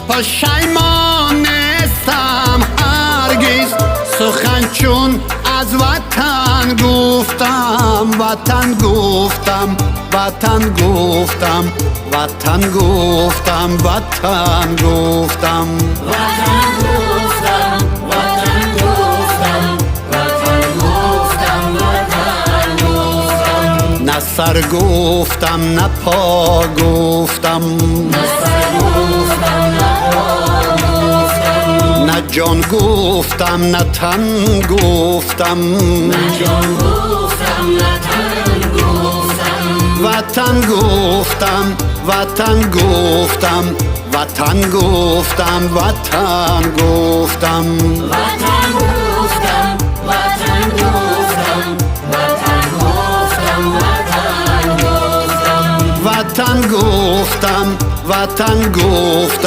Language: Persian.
پشیمانستم هرگز سخن چون از وطن گفتم وطن گفتم وطن گفتم وطن گفتم وطن گفتم نه سر گفتم نه پا گفتم نه جان گفتم نه تن گفتم وطن گفتم وطن گفتم وطن گفتم وطن گفتم وطن گفتم وطن گفتم